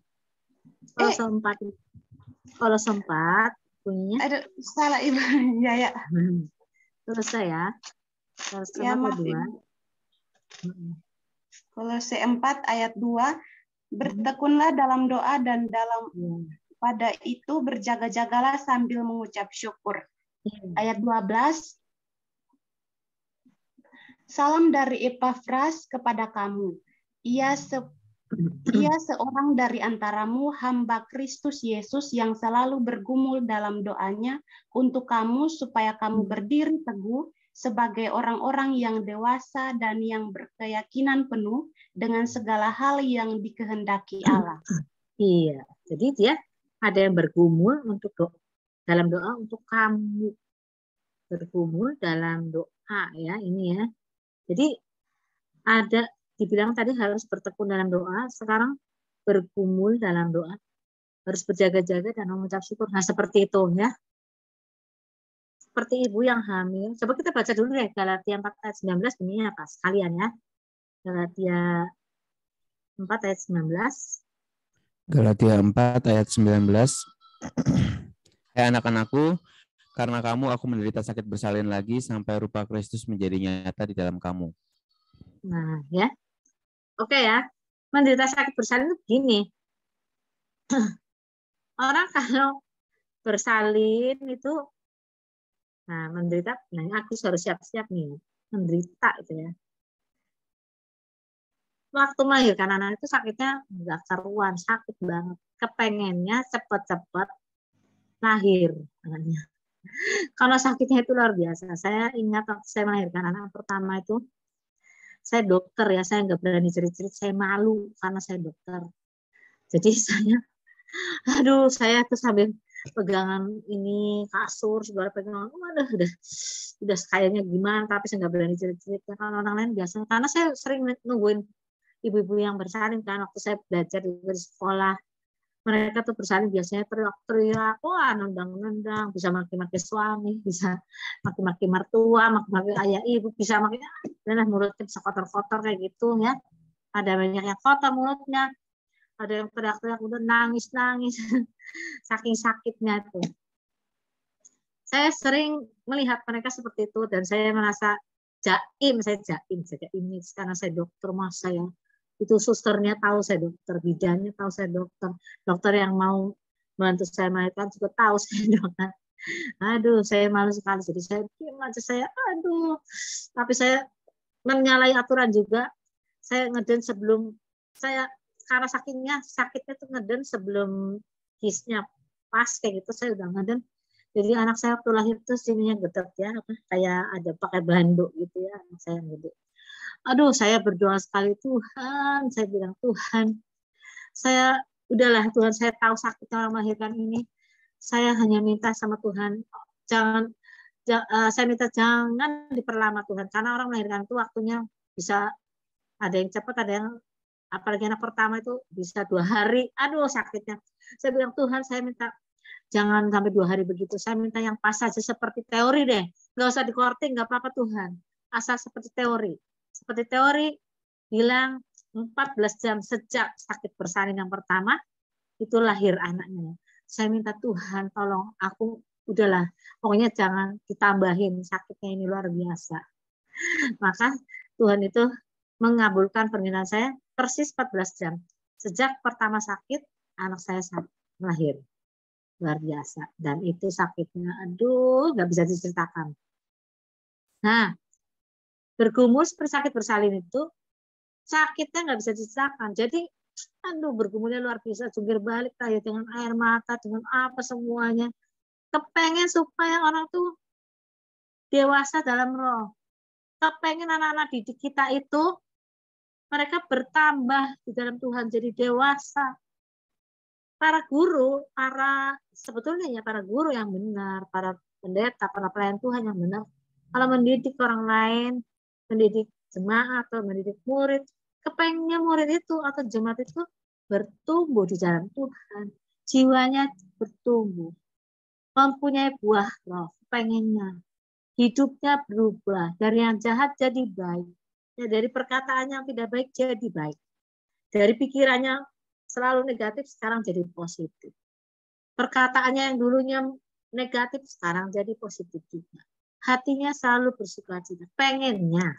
Kolose 4. Kolose 4 bunyinya. Aduh, salah Ibu. Ya. Kolose ya. Kolose ya, 4 ayat 2. Kolose 4 ayat 2. Bertekunlah dalam doa dan dalam pada itu berjaga-jagalah sambil mengucap syukur. Ayat 12. Salam dari Epafras kepada kamu. Ia seorang dari antaramu, hamba Kristus Yesus yang selalu bergumul dalam doanya untuk kamu supaya kamu berdiri teguh sebagai orang-orang yang dewasa dan yang berkeyakinan penuh dengan segala hal yang dikehendaki Allah. Iya, jadi dia ada yang bergumul untuk dalam doa untuk kamu. Bergumul dalam doa ya ini ya. Jadi ada dibilang tadi harus bertekun dalam doa, sekarang bergumul dalam doa. Harus berjaga-jaga dan mengucap syukur. Nah seperti itu ya. Seperti ibu yang hamil. Coba kita baca dulu ya Galatia 4 ayat 19 bunyinya apa sekalian ya. Galatia 4 ayat 19. Galatia 4 ayat 19. Hai anak-anakku, karena kamu aku menderita sakit bersalin lagi sampai rupa Kristus menjadi nyata di dalam kamu. Nah ya. Oke ya. Menderita sakit bersalin itu begini. Orang kalau bersalin itu nah menderita, nah aku harus siap-siap nih menderita itu ya. Waktu melahirkan anak itu sakitnya nggak karuan, sakit banget. Kepengennya cepet-cepet lahir anaknya. Kalau sakitnya itu luar biasa. Saya ingat waktu saya melahirkan anak pertama itu, saya dokter ya, saya nggak berani cerit-cerit, saya malu karena saya dokter. Jadi aduh saya tuh sambil pegangan ini kasur segala pegangan, udah kayaknya gimana, tapi saya nggak berani cerita kalau orang lain biasanya, karena saya sering nungguin ibu-ibu yang bersalin kan waktu saya belajar di sekolah, mereka tuh bersalin biasanya teriak-teriak, wah nendang-nendang, bisa maki-maki suami, bisa maki-maki mertua, maki-maki ayah ibu, bisa maki, dan mulutnya bisa kotor-kotor kayak gitu ya, ada banyak yang kotor mulutnya. Ada yang teriak-teriak udah nangis-nangis saking sakitnya itu. Saya sering melihat mereka seperti itu dan saya merasa jaim ini karena saya dokter mas saya itu susternya tahu saya dokter, bidannya tahu saya dokter yang mau membantu saya melahirkan juga tahu saya dokter. Aduh saya malu sekali, jadi saya diam aja, saya aduh, tapi saya menyalahi aturan juga. Saya ngeden sebelum saya, karena sakitnya tuh ngeden sebelum kisnya pas kayak gitu, saya udah ngeden. Jadi anak saya waktu lahir tuh sininya getet ya, kayak ada pakai banduk gitu ya, anak saya gede. Aduh saya berdoa sekali, Tuhan, saya bilang Tuhan, saya udahlah Tuhan, saya tahu sakitnya orang melahirkan ini, saya hanya minta sama Tuhan, saya minta jangan diperlama Tuhan, karena orang melahirkan itu waktunya bisa ada yang cepat, ada yang apalagi anak pertama itu bisa 2 hari, aduh sakitnya. Saya bilang Tuhan, saya minta jangan sampai 2 hari begitu, saya minta yang pas saja seperti teori deh, nggak usah dikorting, nggak apa-apa Tuhan, asal seperti teori bilang 14 jam sejak sakit bersalin yang pertama itu lahir anaknya. Saya minta Tuhan tolong aku, udahlah pokoknya jangan ditambahin, sakitnya ini luar biasa. Maka Tuhan itu mengabulkan permintaan saya persis 14 jam. Sejak pertama sakit, anak saya lahir. Luar biasa. Dan itu sakitnya, aduh, nggak bisa diceritakan. Nah, bergumul seperti sakit bersalin itu, sakitnya nggak bisa diceritakan. Jadi, aduh, bergumulnya luar biasa. Jungkir balik kayak dengan air mata, dengan apa semuanya. Kepengen supaya orang tuh dewasa dalam roh. Kepengen anak-anak didik kita itu mereka bertambah di dalam Tuhan, jadi dewasa. Para guru, sebetulnya ya para guru yang benar, para pendeta, para pelayan Tuhan yang benar, kalau mendidik orang lain, mendidik jemaat atau mendidik murid, kepengennya murid itu atau jemaat itu bertumbuh di jalan Tuhan, jiwanya bertumbuh, mempunyai buah roh, pengennya hidupnya berubah dari yang jahat jadi baik. Ya, dari perkataan yang tidak baik jadi baik. Dari pikirannya selalu negatif sekarang jadi positif. Perkataannya yang dulunya negatif sekarang jadi positif juga. Hatinya selalu bersukacita, pengennya,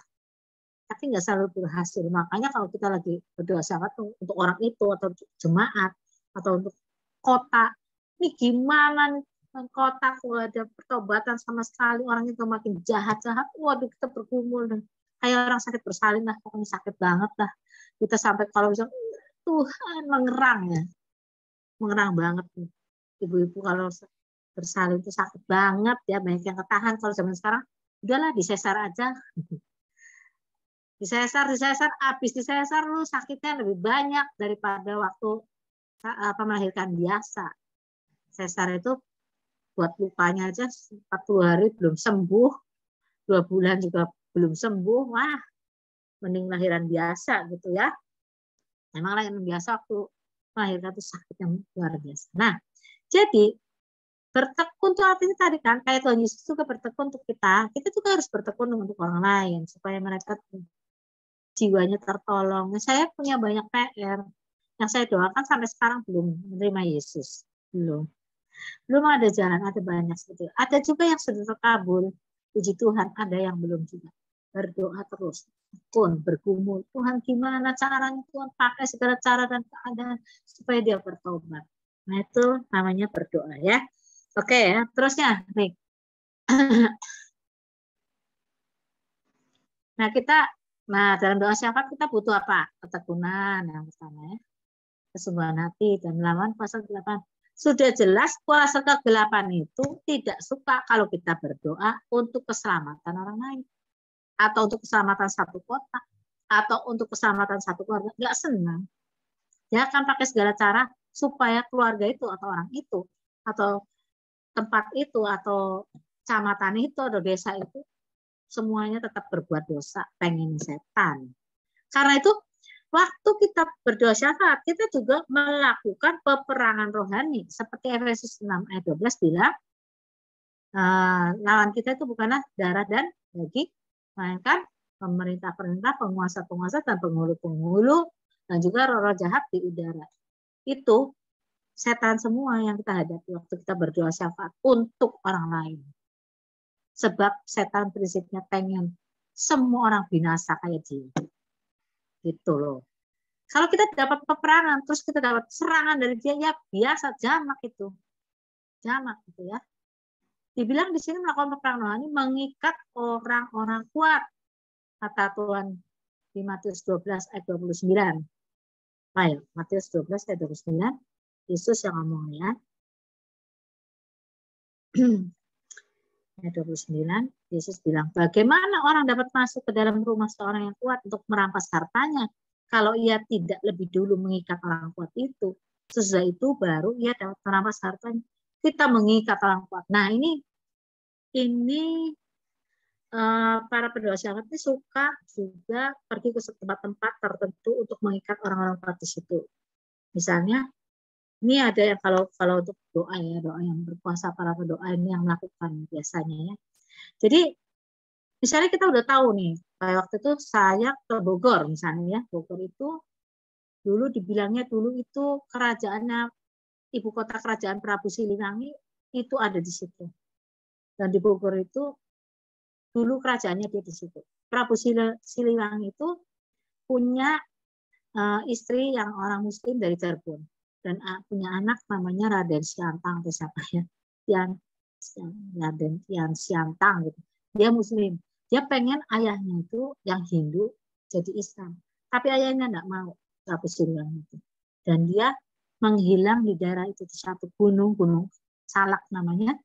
tapi nggak selalu berhasil. Makanya kalau kita lagi berdoa sangat untuk orang itu atau untuk jemaat atau untuk kota, ini gimana nih kota kalau ada pertobatan sama sekali, orang itu makin jahat-jahat, waduh kita bergumul dan kayak orang sakit bersalin lah, pokoknya sakit banget lah. Kita sampai kalau bisa, Tuhan mengerang ya. Mengerang banget nih. Ibu-ibu kalau bersalin itu sakit banget ya, banyak yang ketahan. Kalau zaman sekarang, udahlah disesar aja. Disesar, habis disesar lu sakitnya lebih banyak daripada waktu melahirkan biasa. Sesar itu buat lukanya aja 40 hari belum sembuh, 2 bulan juga belum sembuh, wah mending lahiran biasa gitu ya. Memang lahiran biasa waktu melahirkan itu sakit yang luar biasa. Nah, jadi bertekun tuh artinya tadi kan, kayak Tuhan Yesus juga bertekun untuk kita juga harus bertekun untuk orang lain supaya mereka jiwanya tertolong. Nah, saya punya banyak PR yang saya doakan sampai sekarang belum menerima Yesus, belum ada jalan, ada banyak seperti itu. Ada juga yang sudah terkabul, puji Tuhan, ada yang belum juga. Berdoa terus, tekun, bergumul, Tuhan gimana caranya, Tuhan pakai segala cara dan keadaan supaya dia bertobat. Nah itu namanya berdoa ya. Oke ya, terusnya nih. Nah dalam doa syafaat kita butuh apa? Ketekunan yang pertama ya. Kesungguhan hati dan melawan kuasa kegelapan. Sudah jelas kuasa kegelapan itu tidak suka kalau kita berdoa untuk keselamatan orang lain. Atau untuk keselamatan satu kota. Atau untuk keselamatan satu keluarga. Nggak senang. Dia akan pakai segala cara supaya keluarga itu atau orang itu. Atau tempat itu atau kecamatan itu atau desa itu. Semuanya tetap berbuat dosa. Pengen setan. Karena itu waktu kita berdoa syafaat, kita juga melakukan peperangan rohani. Seperti Efesus 6 ayat 12 bilang, lawan kita itu bukanlah darah dan daging, melainkan pemerintah-pemerintah, penguasa-penguasa, dan penghulu-penghulu, dan juga roh-roh jahat di udara. Itu setan semua yang kita hadapi waktu kita berdoa syafaat untuk orang lain. Sebab setan prinsipnya pengen semua orang binasa kayak dia. Gitu loh. Kalau kita dapat peperangan, terus kita dapat serangan dari dia, ya biasa, jamak itu. Jamak gitu ya. Dibilang di sini melakukan peperangan rohani mengikat orang-orang kuat. Kata Tuhan di Matius 12 ayat 29. Baik, Matius 12 ayat 29. Yesus yang ngomong ya. Ayat 29, Yesus bilang, bagaimana orang dapat masuk ke dalam rumah seorang yang kuat untuk merampas hartanya kalau ia tidak lebih dulu mengikat orang kuat itu. Sesudah itu baru ia dapat merampas hartanya. Kita mengikat orang kuat. Nah ini para pendoa syafaat ini suka juga pergi ke tempat-tempat tertentu untuk mengikat orang-orang kuat di situ. Misalnya ini ada yang kalau untuk doa ya, doa yang berkuasa para pendoa ini yang melakukan biasanya ya. Jadi misalnya kita udah tahu nih, kayak waktu itu saya ke Bogor misalnya ya, Bogor itu dulu dibilangnya dulu itu kerajaannya, ibu kota kerajaan Prabu Siliwangi itu ada di situ. Dan di Bogor itu dulu kerajaannya dia di situ. Prabu Siliwangi itu punya istri yang orang Muslim dari Cirebon. Dan punya anak namanya Raden Siantang atau siapa ya, Raden Siantang gitu. Dia Muslim. Dia pengen ayahnya itu yang Hindu jadi Islam, tapi ayahnya enggak mau, Prabu Siliwangi itu. Dan dia menghilang di daerah itu di satu gunung Salak namanya.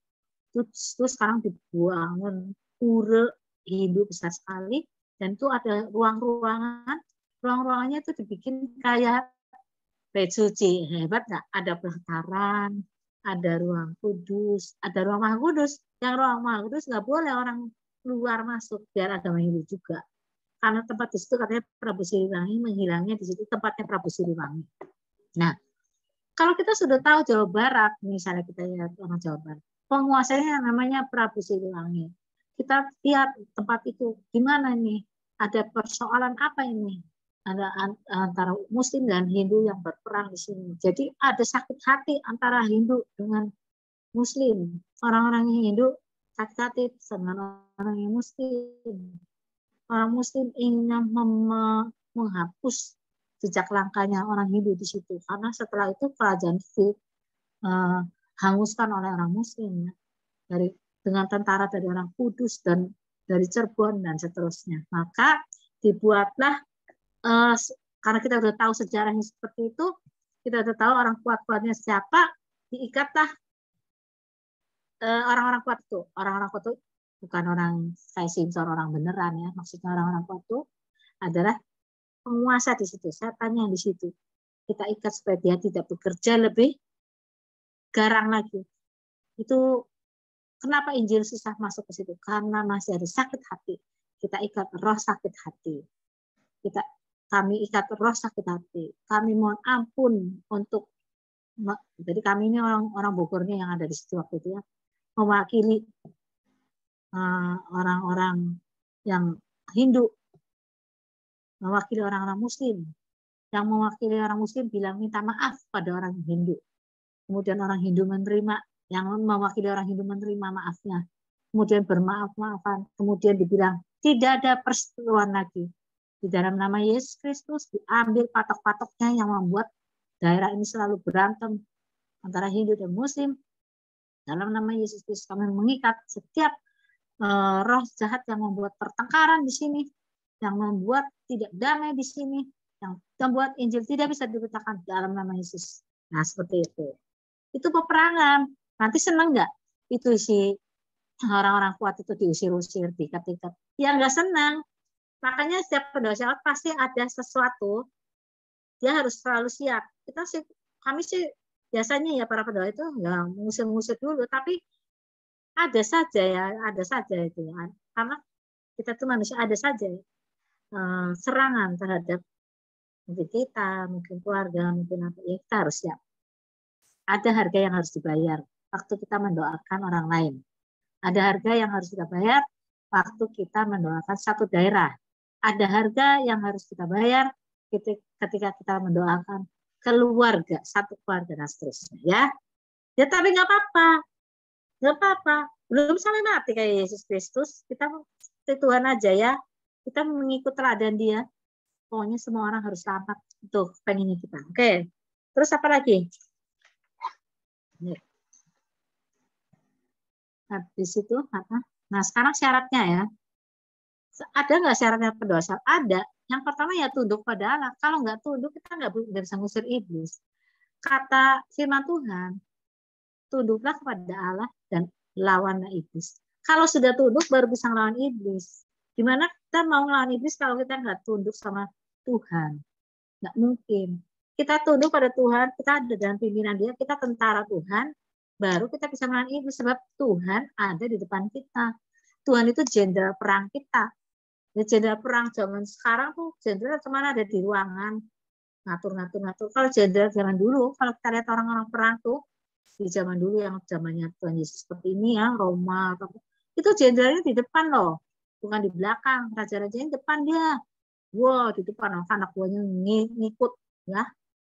Terus sekarang dibangun pura Hindu besar sekali, dan itu ada ruang-ruangannya itu dibikin kayak bait suci. Hebat nggak? Ada pelataran, ada ruang kudus, ada ruang maha kudus. Yang ruang maha kudus nggak boleh orang luar masuk, biar agama Hindu juga. Karena tempat di situ katanya Prabu Siliwangi menghilangnya di situ tempatnya Prabu Siliwangi. Nah, kalau kita sudah tahu Jawa Barat, misalnya kita lihat orang Jawa Barat, penguasanya namanya Prabu Siliwangi. Kita lihat tempat itu gimana nih? Ada persoalan apa ini? Ada antara Muslim dan Hindu yang berperang di sini. Jadi ada sakit hati antara Hindu dengan Muslim. Orang-orang Hindu sakit hati dengan orang yang Muslim. Orang Muslim ingin menghapus jejak langkahnya orang Hindu di situ. Karena setelah itu kerajaan itu hanguskan oleh orang Muslim ya. Dengan tentara dari orang Kudus dan dari Cirebon dan seterusnya. Maka dibuatlah karena kita sudah tahu sejarahnya seperti itu, kita sudah tahu orang kuat-kuatnya siapa, diikatlah orang-orang kuat itu. Orang-orang kuat itu bukan orang kayak Simpson, orang beneran ya. Maksudnya orang-orang kuat itu adalah penguasa di situ, setannya di situ. Kita ikat supaya dia tidak bekerja lebih garang lagi. Itu Kenapa Injil susah masuk ke situ? Karena masih ada sakit hati. Kita ikat roh sakit hati. Kami ikat roh sakit hati. Kami mohon ampun untuk, jadi kami ini orang Bogornya yang ada di situ waktu itu ya, mewakili orang-orang yang Hindu, mewakili orang-orang Muslim. Yang mewakili orang Muslim bilang minta maaf pada orang Hindu. Kemudian orang Hindu menerima, yang mewakili orang Hindu menerima maafnya. Kemudian bermaaf-maafan. Kemudian dibilang tidak ada perseteruan lagi. Di dalam nama Yesus Kristus diambil patok-patoknya yang membuat daerah ini selalu berantem antara Hindu dan Muslim. Dalam nama Yesus Kristus kami mengikat setiap roh jahat yang membuat pertengkaran di sini, yang membuat tidak damai di sini, yang membuat Injil tidak bisa diberitakan dalam nama Yesus. Nah, seperti itu. Itu peperangan. Nanti senang nggak? Itu si orang-orang kuat itu diusir-usir, diikat-ikat. Ya nggak senang. Makanya setiap pendoa syafaat pasti ada sesuatu. Dia harus selalu siap. Kami sih biasanya ya para pendoa itu nggak ngusir-ngusir dulu, tapi ada saja itu ya. Karena kita tuh manusia, ada saja serangan terhadap mungkin kita, mungkin keluarga, mungkin apa ya, kita harus siap. Ada harga yang harus dibayar waktu kita mendoakan orang lain. Ada harga yang harus kita bayar waktu kita mendoakan satu daerah. Ada harga yang harus kita bayar ketika kita mendoakan keluarga, satu keluarga dan seterusnya. Ya tapi nggak apa-apa. Belum sampai mati kayak Yesus Kristus. Kita Tuhan aja ya. Kita mengikut teladan Dia. Pokoknya semua orang harus selamat. Itu pengennya kita. Oke. Terus apa lagi? Habis itu apa? Nah, sekarang syaratnya ya. Ada nggak syaratnya pendoa syafaat? Ada. Yang pertama ya tunduk pada Allah. Kalau nggak tunduk, kita nggak bisa ngusir iblis. Kata firman Tuhan, tunduklah kepada Allah dan lawanlah iblis. Kalau sudah tunduk, baru bisa melawan iblis. Gimana kita mau melawan iblis kalau kita nggak tunduk sama Tuhan? Nggak mungkin. Kita tunduk pada Tuhan, kita ada dalam pimpinan Dia, kita tentara Tuhan, baru kita bisa melawan iblis. Sebab Tuhan ada di depan kita. Tuhan itu jenderal perang kita. Ya, jenderal perang zaman sekarang tuh jenderal kemana ada di ruangan ngatur. Kalau jenderal zaman dulu, kalau kita lihat orang-orang perang tuh di zaman dulu yang zamannya Tuhan Yesus seperti ini ya, Roma itu jenderalnya di depan loh, bukan di belakang. Raja-rajanya di depan dia. Wow, di depan anak buahnya ngikut ya,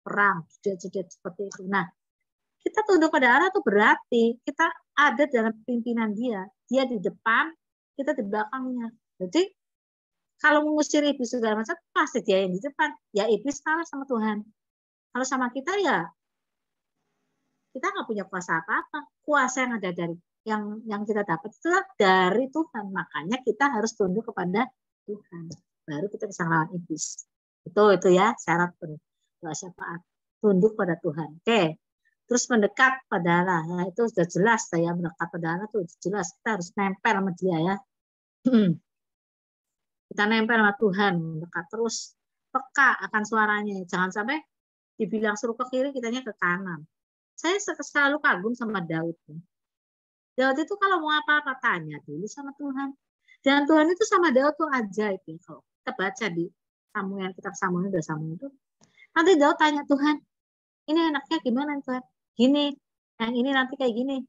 perang jedet seperti itu. Nah, kita tunduk pada Allah tuh berarti kita ada dalam pimpinan Dia. Dia di depan, kita di belakangnya. Jadi kalau mengusir iblis segala macam, pasti Dia yang di depan. Ya iblis kalah sama Tuhan. Kalau sama kita ya kita nggak punya kuasa apa-apa. Kuasa yang ada dari yang kita dapat itu dari Tuhan. Makanya kita harus tunduk kepada Tuhan. Baru kita bisa melawan iblis. Itu ya syarat pendoa syafaat. Tunduk pada Tuhan. Oke. Terus mendekat pada Allah. Nah, itu sudah jelas saya mendekat pada Allah itu jelas. Kita harus nempel sama Dia ya. Kita nempel sama Tuhan, mendekat terus, peka akan suaranya. Jangan sampai dibilang suruh ke kiri, kitanya ke kanan. Saya selalu kagum sama Daud. Daud itu kalau mau apa-apa tanya dulu sama Tuhan. Dan Tuhan itu sama Daud tuh ajaib ya. Kalau kita baca di kitab Samuel itu, nanti Daud tanya Tuhan, ini enaknya gimana Tuhan? Gini, yang ini nanti kayak gini.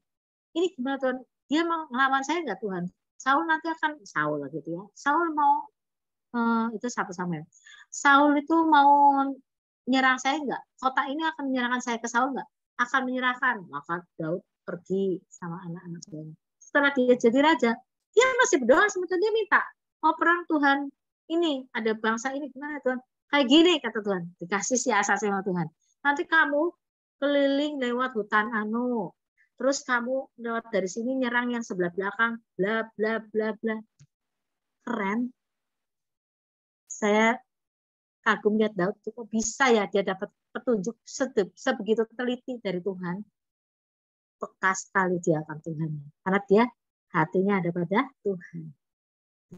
Ini gimana Tuhan? Dia mau ngelawan saya nggak Tuhan? Saul nanti akan Saul lah gitu ya. Saul mau itu 1 Samuel. Saul itu mau menyerang saya enggak? Kota ini akan menyerahkan saya ke Saul enggak? Akan menyerahkan. Maka Daud pergi sama anak-anaknya. Setelah dia jadi raja, dia masih berdoa sama Tuhan. Dia minta, mau perang Tuhan. Ini ada bangsa ini gimana Tuhan? Kayak gini kata Tuhan. Dikasih siasat sama Tuhan. Nanti kamu keliling lewat hutan anu. Terus kamu lewat dari sini nyerang yang sebelah belakang. Bla bla bla bla. Keren. Saya kagum lihat Daud itu kok bisa ya dia dapat petunjuk sebegitu teliti dari Tuhan. Peka sekali dia akan Tuhan. Karena dia hatinya ada pada Tuhan.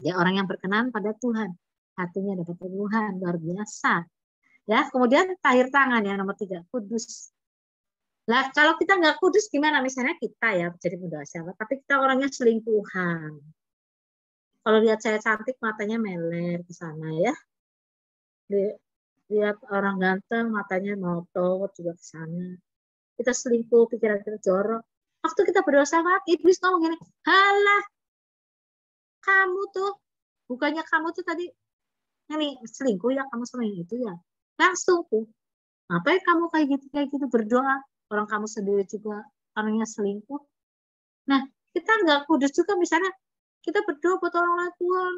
Dia orang yang berkenan pada Tuhan. Hatinya ada pada Tuhan. Luar biasa. Ya, kemudian tahir tangan yang nomor 3. Kudus. Lah kalau kita nggak kudus gimana? Misalnya kita ya jadi pendoa syafaat, tapi kita orangnya selingkuhan. Kalau lihat saya cantik matanya meler ke sana ya. Lihat orang ganteng matanya motot juga ke sana. Kita selingkuh, pikiran kita jorok. Waktu kita berdoa syafaat, iblis ngomong gini, halah, kamu tuh, bukannya kamu tuh tadi ini selingkuh ya, kamu sama yang itu ya. Langsung tuh, ngapain kamu kayak gitu berdoa? Orang kamu sendiri juga orangnya selingkuh. Nah, kita nggak kudus juga misalnya kita berdoa buat orang lain, Tuhan,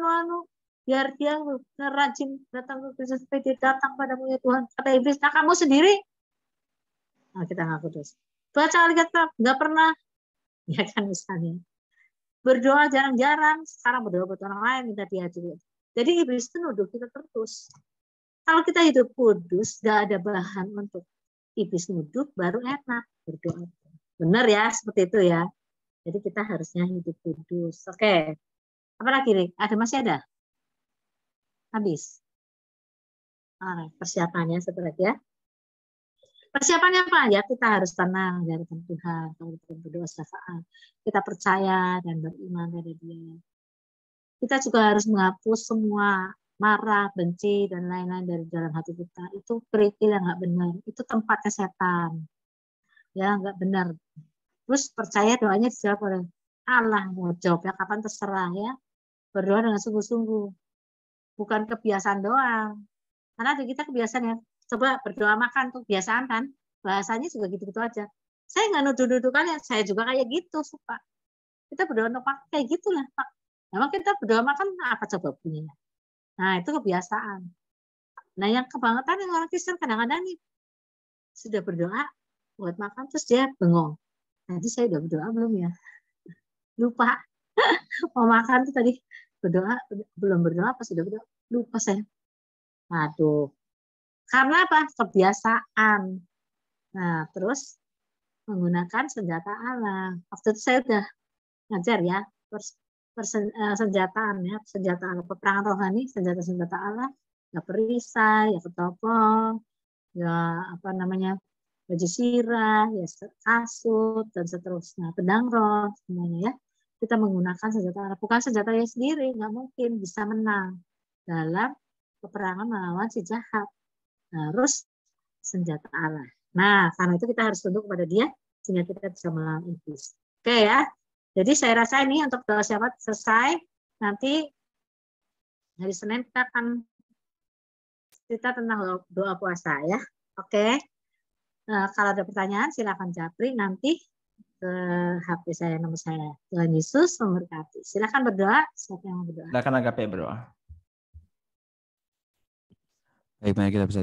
anu, biar dia rajin datang ke Kristus, supaya dia datang padamu ya Tuhan. Kata iblis, nah kamu sendiri, nah kita nggak kudus. Baca Alkitab nggak pernah, ya kan misalnya. Berdoa jarang-jarang, sekarang berdoa buat orang lain minta dia juga. Jadi iblis itu nuduh kita terus. Kalau kita hidup kudus, nggak ada bahan untuk iblis nuduh, baru enak berdoa. Benar ya, seperti itu ya. Jadi kita harusnya hidup kudus. Oke. Apa lagi, Rik? Masih ada? Habis. Persiapannya satu lagi ya. Persiapannya apa? Ya kita harus tenang di hadapan Tuhan. Kalau kita berdoa syafaat, kita percaya dan beriman pada Dia. Kita juga harus menghapus semua marah, benci, dan lain-lain dari dalam hati kita. Itu kerikil yang nggak benar. Itu tempatnya setan. Ya, nggak benar. Terus percaya doanya dijawab oleh Allah. Mau jawabnya kapan terserah ya. Berdoa dengan sungguh-sungguh. Bukan kebiasaan doang. Karena ada kita kebiasaan ya. Coba berdoa makan tuh kebiasaan kan. Bahasanya juga gitu-gitu aja. Saya nggak nuduh-nuduh kalian. Saya juga kayak gitu suka. Kita berdoa untuk makan kayak gitulah Pak. Memang kita berdoa makan apa coba bunyinya. Nah itu kebiasaan. Nah yang kebangetan yang orang Kristen kadang-kadang nih sudah berdoa buat makan terus dia bengong. Nanti saya udah berdoa belum ya? Lupa. Mau makan tuh tadi berdoa, belum berdoa apa sudah berdoa? Lupa saya. Aduh. Karena apa? Kebiasaan. Nah, terus menggunakan senjata Allah. Waktu itu saya udah ngajar ya, senjataan ya, senjata Allah, peperangan rohani, senjata-senjata Allah, ya perisai, ya ketopong, ya apa namanya, baju sirah, ya kasut, dan seterusnya, pedang roh, semuanya ya. Kita menggunakan senjata Allah, bukan senjata yang sendiri, nggak mungkin bisa menang dalam peperangan melawan si jahat. Harus senjata Allah. Nah, karena itu kita harus tunduk kepada Dia sehingga kita bisa melawan iblis. Oke ya. Jadi saya rasa ini untuk doa syafaat selesai. Nanti hari Senin kita akan cerita tentang doa puasa ya. Oke. Nah, kalau ada pertanyaan silakan japri nanti ke HP saya, nomor saya. Tuhan Yesus memberkati. Silakan berdoa. Siapa yang mau berdoa? Silakan Agape berdoa. Baik, mari kita bersatu